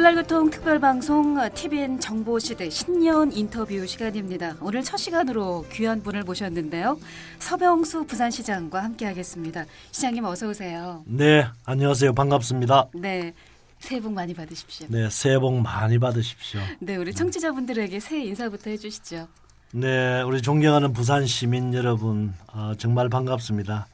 오늘날 교통 특별방송 TVN 정보시대 신년 인터뷰 시간입니다. 오늘 첫 시간으로 귀한 분을 모셨는데요. 서병수 부산시장과 함께하겠습니다. 시장님 어서 오세요. 네, 안녕하세요. 반갑습니다. 네, 새해 복 많이 받으십시오. 네, 새해 복 많이 받으십시오. 네, 우리 청취자분들에게 새해 인사부터 해주시죠. 네, 우리 존경하는 부산 시민 여러분, 정말 반갑습니다.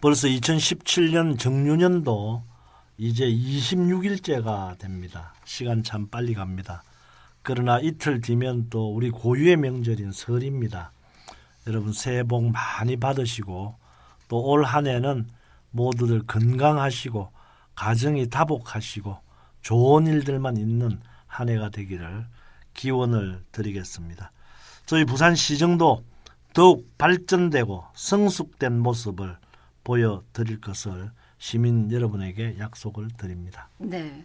벌써 2017년 정유년도 이제 26일째가 됩니다. 시간 참 빨리 갑니다. 그러나 이틀 뒤면 또 우리 고유의 명절인 설입니다. 여러분 새해 복 많이 받으시고 또 올 한 해는 모두들 건강하시고 가정이 다복하시고 좋은 일들만 있는 한 해가 되기를 기원을 드리겠습니다. 저희 부산시정도 더욱 발전되고 성숙된 모습을 보여드릴 것을 시민 여러분에게 약속을 드립니다. 네,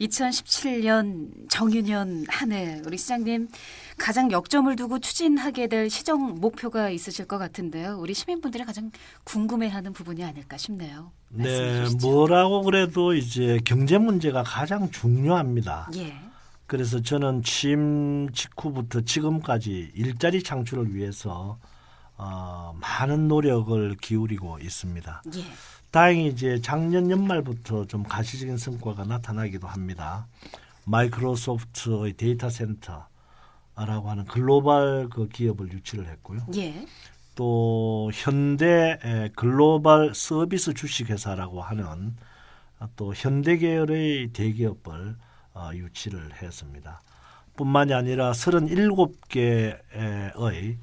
2017년 정유년 한 해 우리 시장님 가장 역점을 두고 추진하게 될 시정 목표가 있으실 것 같은데요. 우리 시민분들이 가장 궁금해하는 부분이 아닐까 싶네요. 네, 주시죠. 뭐라고 그래도 이제 경제 문제가 가장 중요합니다. 예. 그래서 저는 취임 직후부터 지금까지 일자리 창출을 위해서 많은 노력을 기울이고 있습니다. 예. 다행히 이제 작년 연말부터 좀 가시적인 성과가 나타나기도 합니다. 마이크로소프트의 데이터 센터라고 하는 글로벌 그 기업을 유치를 했고요. 예. 또 현대 글로벌 서비스 주식회사라고 하는 또 현대 계열의 대기업을 유치를 했습니다. 뿐만이 아니라 37개의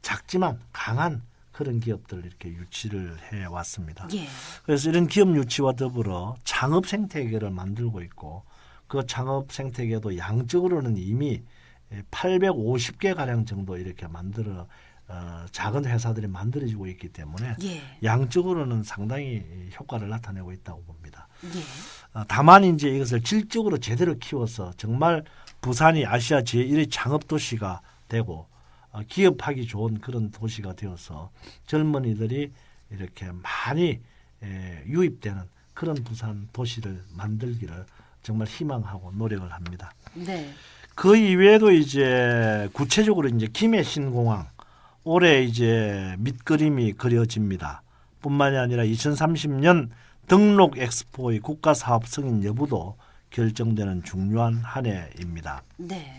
작지만 강한 그런 기업들을 이렇게 유치를 해왔습니다. 예. 그래서 이런 기업 유치와 더불어 창업 생태계를 만들고 있고 그 창업 생태계도 양적으로는 이미 850개 가량 정도 이렇게 작은 회사들이 만들어지고 있기 때문에 예. 양적으로는 상당히 효과를 나타내고 있다고 봅니다. 예. 다만 이제 이것을 질적으로 제대로 키워서 정말 부산이 아시아 제1의 창업 도시가 되고 기업하기 좋은 그런 도시가 되어서 젊은이들이 이렇게 많이 유입되는 그런 부산 도시를 만들기를 정말 희망하고 노력을 합니다. 네. 그 이외에도 이제 구체적으로 이제 김해 신공항 올해 이제 밑그림이 그려집니다. 뿐만이 아니라 2030년 등록 엑스포의 국가 사업 승인 여부도 결정되는 중요한 한 해입니다. 네.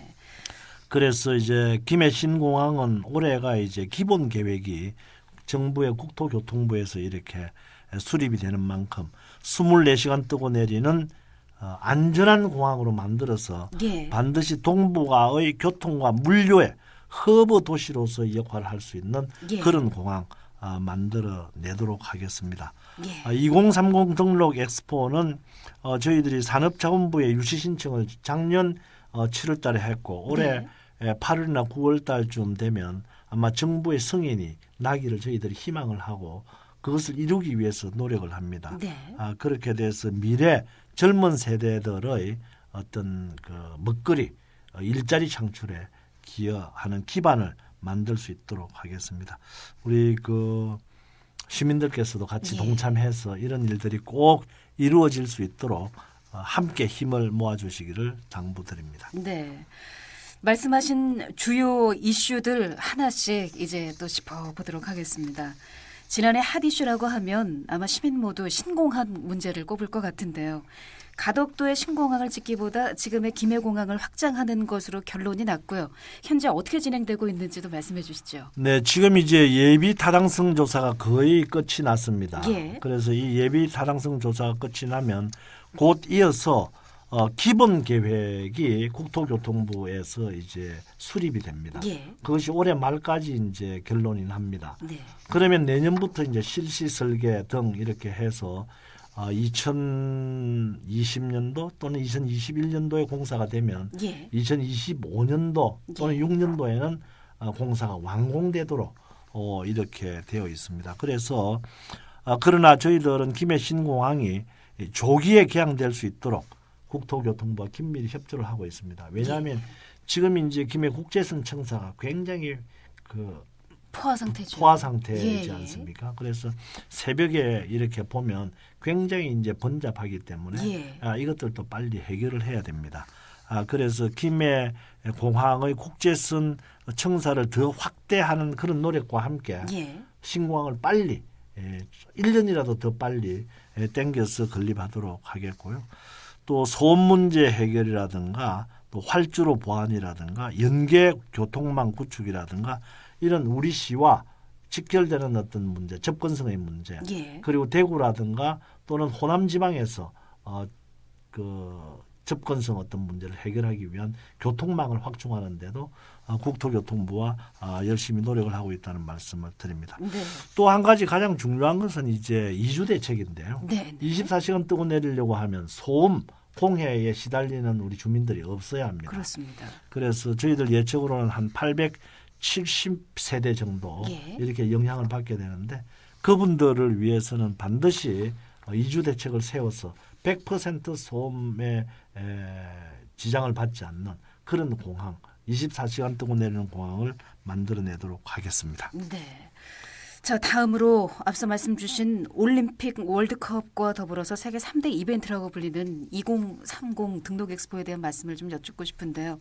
그래서 이제 김해 신공항은 올해가 이제 기본 계획이 정부의 국토교통부에서 이렇게 수립이 되는 만큼 24시간 뜨고 내리는 안전한 공항으로 만들어서 예. 반드시 동북아의 교통과 물류의 허브 도시로서 역할을 할 수 있는 예. 그런 공항 만들어 내도록 하겠습니다. 예. 2030 등록 엑스포는 저희들이 산업자원부에 유치 신청을 작년 7월 달에 했고 올해 네. 8월이나 9월 달쯤 되면 아마 정부의 승인이 나기를 저희들이 희망을 하고 그것을 이루기 위해서 노력을 합니다. 네. 그렇게 돼서 미래 젊은 세대들의 어떤 그 먹거리 일자리 창출에 기여하는 기반을 만들 수 있도록 하겠습니다. 우리 그 시민들께서도 같이 예. 동참해서 이런 일들이 꼭 이루어질 수 있도록 함께 힘을 모아주시기를 당부드립니다. 네. 말씀하신 주요 이슈들 하나씩 이제 또 짚어보도록 하겠습니다. 지난해 핫 이슈라고 하면 아마 시민 모두 신공항 문제를 꼽을 것 같은데요. 가덕도의 신공항을 짓기보다 지금의 김해공항을 확장하는 것으로 결론이 났고요. 현재 어떻게 진행되고 있는지도 말씀해 주시죠. 네, 지금 이제 예비 타당성 조사가 거의 끝이 났습니다. 예. 그래서 이 예비 타당성 조사가 끝이 나면 곧 이어서 기본 계획이 국토교통부에서 이제 수립이 됩니다. 예. 그것이 올해 말까지 이제 결론이 납니다. 네. 그러면 내년부터 이제 실시 설계 등 이렇게 해서 2020년도 또는 2021년도에 공사가 되면 예. 2025년도 또는 예. 6년도에는 공사가 완공되도록 이렇게 되어 있습니다. 그래서 그러나 저희들은 김해 신공항이 조기에 개항될 수 있도록 국토교통부와 긴밀히 협조를 하고 있습니다. 왜냐하면 지금 이제 김해 국제선 청사가 굉장히 그 포화 상태죠. 포화 상태이지 예. 않습니까? 그래서 새벽에 이렇게 보면 굉장히 이제 번잡하기 때문에 예. 이것들도 빨리 해결을 해야 됩니다. 그래서 김해 공항의 국제선 청사를 더 확대하는 그런 노력과 함께 예. 신공항을 빨리 1년이라도 더 빨리 땡겨서 건립하도록 하겠고요. 또 소음 문제 해결이라든가 또 활주로 보완이라든가 연계 교통망 구축이라든가 이런 우리 시와 직결되는 어떤 문제, 접근성의 문제, 예. 그리고 대구라든가 또는 호남 지방에서 그 접근성 어떤 문제를 해결하기 위한 교통망을 확충하는데도 국토교통부와 열심히 노력을 하고 있다는 말씀을 드립니다. 네. 또 한 가지 가장 중요한 것은 이제 이주 대책인데요. 네. 24시간 뜨고 내리려고 하면 소음, 공해에 시달리는 우리 주민들이 없어야 합니다. 그렇습니다. 그래서 저희들 예측으로는 한 870세대 정도 예. 이렇게 영향을 받게 되는데 그분들을 위해서는 반드시 이주 대책을 세워서 100% 소음에 지장을 받지 않는 그런 공항, 24시간 뜨고 내리는 공항을 만들어내도록 하겠습니다. 네. 자, 다음으로 앞서 말씀 주신 올림픽 월드컵과 더불어서 세계 3대 이벤트라고 불리는 2030 등록 엑스포에 대한 말씀을 좀 여쭙고 싶은데요.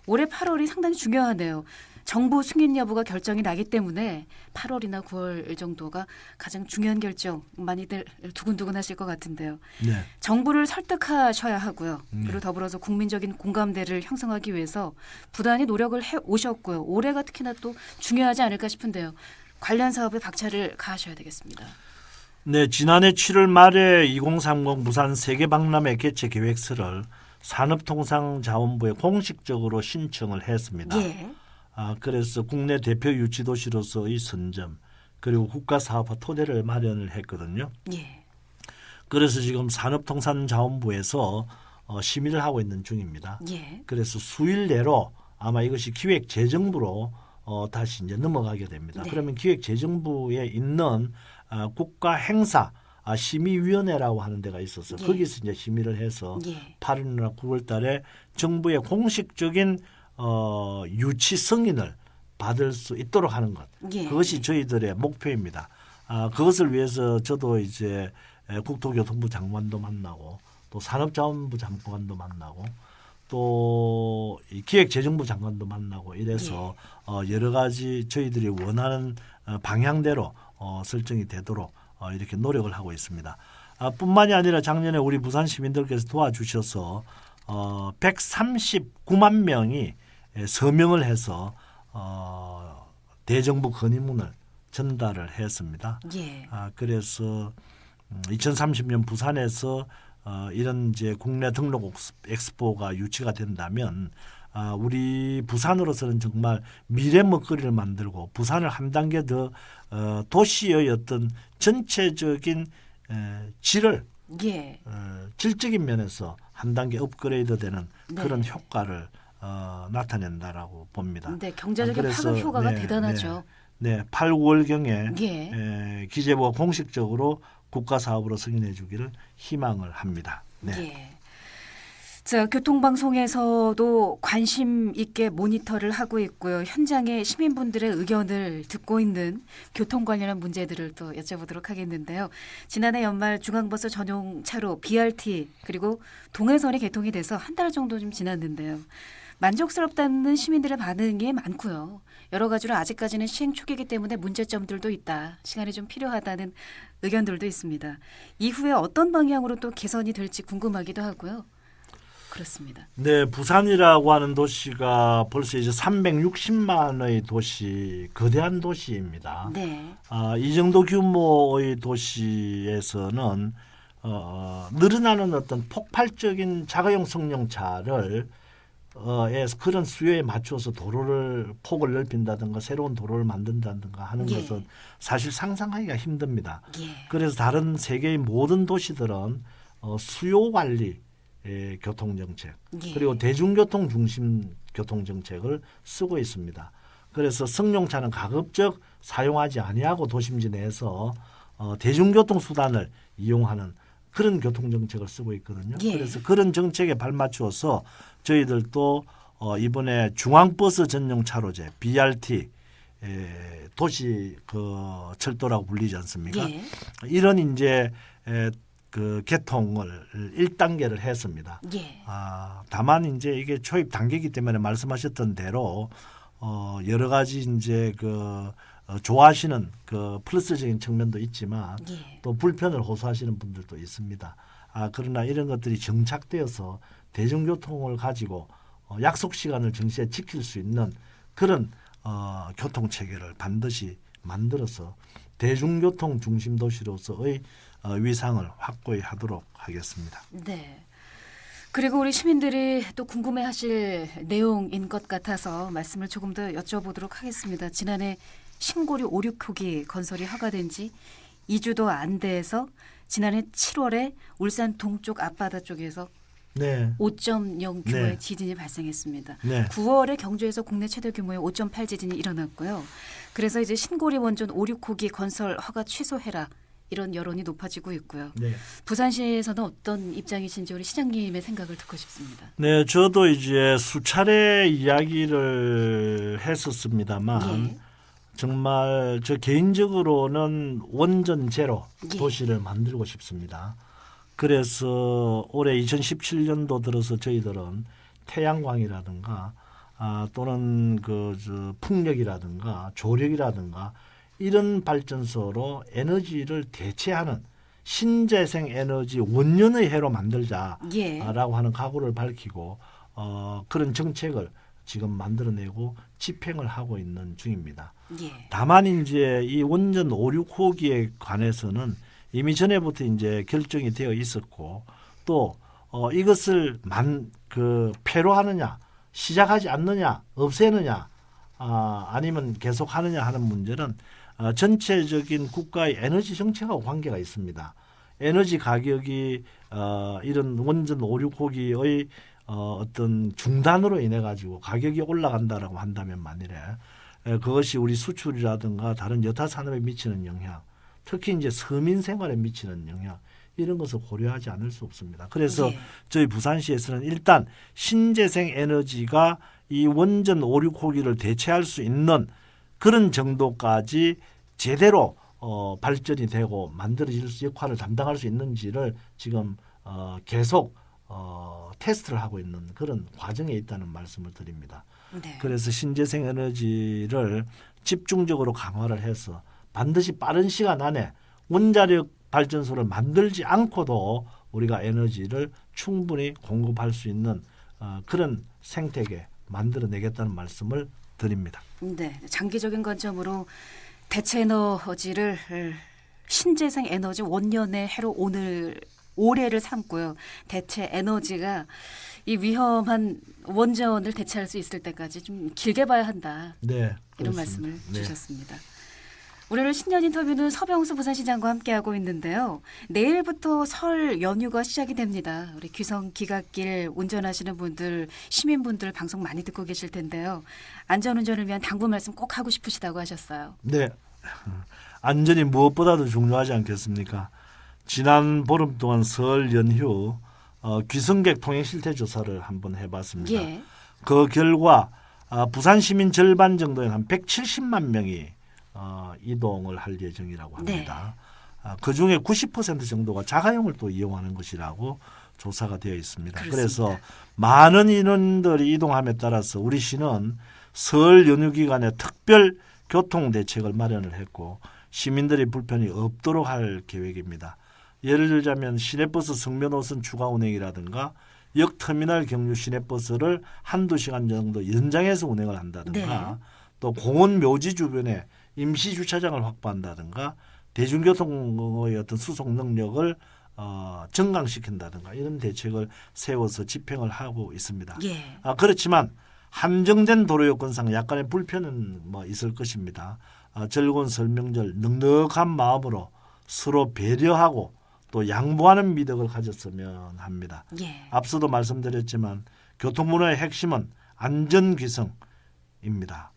올해 8월이 상당히 중요하네요. 정부 승인 여부가 결정이 나기 때문에 8월이나 9월 정도가 가장 중요한 결정, 많이들 두근두근 하실 것 같은데요. 네. 정부를 설득하셔야 하고요. 그리고 더불어서 국민적인 공감대를 형성하기 위해서 부단히 노력을 해 오셨고요. 올해가 특히나 또 중요하지 않을까 싶은데요. 관련 사업에 박차를 가하셔야 되겠습니다. 네, 지난해 7월 말에 2030 부산 세계박람회 개최 계획서를 산업통상자원부에 공식적으로 신청을 했습니다. 예. 그래서 국내 대표 유치도시로서의 선점 그리고 국가사업화 토대를 마련을 했거든요. 예. 그래서 지금 산업통상자원부에서 심의를 하고 있는 중입니다. 예. 그래서 수일 내로 아마 이것이 기획재정부로 다시 이제 넘어가게 됩니다. 네. 그러면 기획재정부에 있는 국가행사 심의위원회라고 하는 데가 있어서 예. 거기서 이제 심의를 해서 예. 8월이나 9월달에 정부의 공식적인 유치 승인을 받을 수 있도록 하는 것. 예. 그것이 저희들의 목표입니다. 그것을 위해서 저도 이제 국토교통부 장관도 만나고 또 산업자원부 장관도 만나고 또 기획재정부 장관도 만나고 이래서 여러 가지 저희들이 원하는 방향대로 설정이 되도록 이렇게 노력을 하고 있습니다. 뿐만이 아니라 작년에 우리 부산 시민들께서 도와주셔서 139만 명이 서명을 해서 대정부 건의문을 전달을 했습니다. 예. 그래서 2030년 부산에서 이런 이제 국내 등록 엑스포가 유치가 된다면 우리 부산으로서는 정말 미래 먹거리를 만들고 부산을 한 단계 더 도시의 어떤 전체적인 질을 예. 질적인 면에서 한 단계 업그레이드되는 네. 그런 효과를 나타낸다라고 봅니다. 네, 경제적인 그래서 파급 효과가 네, 대단하죠. 네, 8, 9월경에 예. 기재부가 공식적으로 국가 사업으로 승인해 주기를 희망을 합니다. 네. 예. 자, 교통방송에서도 관심 있게 모니터를 하고 있고요. 현장의 시민분들의 의견을 듣고 있는 교통 관련한 문제들을 또 여쭤보도록 하겠는데요. 지난해 연말 중앙버스 전용 차로 BRT 그리고 동해선이 개통이 돼서 한 달 정도 좀 지났는데요. 만족스럽다는 시민들의 반응이 많고요. 여러 가지로 아직까지는 시행 초기이기 때문에 문제점들도 있다. 시간이 좀 필요하다는 의견들도 있습니다. 이후에 어떤 방향으로 또 개선이 될지 궁금하기도 하고요. 그렇습니다. 네, 부산이라고 하는 도시가 벌써 이제 360만의 도시, 거대한 도시입니다. 네. 이 정도 규모의 도시에서는 늘어나는 어떤 폭발적인 자가용 승용차를 그런 수요에 맞춰서 도로를 폭을 넓힌다든가 새로운 도로를 만든다든가 하는 예. 것은 사실 상상하기가 힘듭니다. 예. 그래서 다른 세계의 모든 도시들은 수요 관리 교통정책 예. 그리고 대중교통 중심 교통정책을 쓰고 있습니다. 그래서 승용차는 가급적 사용하지 아니하고 도심지 내에서 대중교통 수단을 이용하는 그런 교통정책을 쓰고 있거든요. 예. 그래서 그런 정책에 발맞추어서 저희들도 이번에 중앙버스 전용 차로제 BRT 도시 그 철도라고 불리지 않습니까? 예. 이런 이제 그 개통을 1단계를 했습니다. 예. 다만 이제 이게 초입 단계이기 때문에 말씀하셨던 대로 여러 가지 이제 그 좋아하시는 그 플러스적인 측면도 있지만 예. 또 불편을 호소하시는 분들도 있습니다. 그러나 이런 것들이 정착되어서 대중교통을 가지고 약속 시간을 정시에 지킬 수 있는 그런 교통 체계를 반드시 만들어서 대중교통 중심 도시로서의 위상을 확고히 하도록 하겠습니다. 네. 그리고 우리 시민들이 또 궁금해하실 내용인 것 같아서 말씀을 조금 더 여쭤보도록 하겠습니다. 지난해 신고리 5,6호기 건설이 허가된 지 2주도 안 돼서 지난해 7월에 울산 동쪽 앞바다 쪽에서 네. 5.0 규모의 네. 지진이 발생했습니다. 네. 9월에 경주에서 국내 최대 규모의 5.8 지진이 일어났고요. 그래서 이제 신고리 원전 5, 6호기 건설 허가 취소해라. 이런 여론이 높아지고 있고요. 네. 부산시에서는 어떤 입장이신지 우리 시장님의 생각을 듣고 싶습니다. 네, 저도 이제 수차례 이야기를 했었습니다만 예. 정말 저 개인적으로는 원전 제로 예. 도시를 만들고 싶습니다. 그래서 올해 2017년도 들어서 저희들은 태양광이라든가 또는 저 풍력이라든가 조력이라든가 이런 발전소로 에너지를 대체하는 신재생 에너지 원년의 해로 만들자라고 예. 하는 각오를 밝히고 그런 정책을 지금 만들어내고 집행을 하고 있는 중입니다. 예. 다만 이제 이 원전 5, 6호기에 관해서는 이미 전에부터 이제 결정이 되어 있었고 또 이것을 폐로하느냐 시작하지 않느냐 없애느냐 아니면 계속하느냐 하는 문제는 전체적인 국가의 에너지 정책하고 관계가 있습니다. 에너지 가격이 이런 원전 5, 6호기의 어떤 중단으로 인해 가지고 가격이 올라간다라고 한다면 만일에 그것이 우리 수출이라든가 다른 여타 산업에 미치는 영향, 특히 이제 서민 생활에 미치는 영향 이런 것을 고려하지 않을 수 없습니다. 그래서 예. 저희 부산시에서는 일단 신재생 에너지가 이 원전 5, 6호기를 대체할 수 있는 그런 정도까지 제대로 발전이 되고 만들어질 수 역할을 담당할 수 있는지를 지금 계속 테스트를 하고 있는 그런 과정에 있다는 말씀을 드립니다. 네. 그래서 신재생 에너지를 집중적으로 강화를 해서 반드시 빠른 시간 안에 원자력 발전소를 만들지 않고도 우리가 에너지를 충분히 공급할 수 있는 그런 생태계 만들어내겠다는 말씀을 드립니다. 네. 장기적인 관점으로 대체 에너지를 신재생 에너지 원년의 해로 올해를 삼고요. 대체 에너지가 이 위험한 원전을 대체할 수 있을 때까지 좀 길게 봐야 한다. 네, 이런 그렇습니다. 말씀을 네. 주셨습니다. 오늘 신년 인터뷰는 서병수 부산시장과 함께하고 있는데요. 내일부터 설 연휴가 시작이 됩니다. 우리 귀성 기갓길 운전하시는 분들, 시민분들 방송 많이 듣고 계실 텐데요. 안전운전을 위한 당부 말씀 꼭 하고 싶으시다고 하셨어요. 네, 안전이 무엇보다도 중요하지 않겠습니까? 지난 보름 동안 설 연휴 귀성객 통행 실태 조사를 한번 해봤습니다. 예. 그 결과 부산 시민 절반 정도의 한 170만 명이 이동을 할 예정이라고 합니다. 그 중에 90% 정도가 자가용을 또 이용하는 것이라고 조사가 되어 있습니다. 그렇습니다. 그래서 많은 인원들이 이동함에 따라서 우리 시는 설 연휴 기간에 특별 교통 대책을 마련을 했고 시민들의 불편이 없도록 할 계획입니다. 예를 들자면 시내버스 성면 5선 추가 운행이라든가 역터미널 경유 시내버스를 한두 시간 정도 연장해서 운행을 한다든가 네. 또 공원 묘지 주변에 임시 주차장을 확보한다든가 대중교통의 어떤 수송 능력을 증강시킨다든가 이런 대책을 세워서 집행을 하고 있습니다. 예. 그렇지만 한정된 도로 여건상 약간의 불편은 있을 것입니다. 즐거운 설명절 넉넉한 마음으로 서로 배려하고 또 양보하는 미덕을 가졌으면 합니다. 예. 앞서도 말씀드렸지만 교통문화의 핵심은 안전귀성입니다.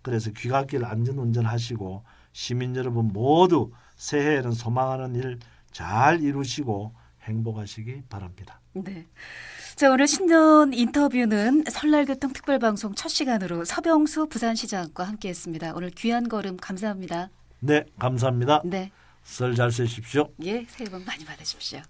그래서 귀갓길 안전운전하시고 시민 여러분 모두 새해에는 소망하는 일 잘 이루시고 행복하시기 바랍니다. 네. 자, 오늘 신년 인터뷰는 설날교통 특별방송 첫 시간으로 서병수 부산시장과 함께했습니다. 오늘 귀한 걸음 감사합니다. 네, 감사합니다. 네. 설 잘 쓰십시오. 예, 새해 복 많이 받으십시오.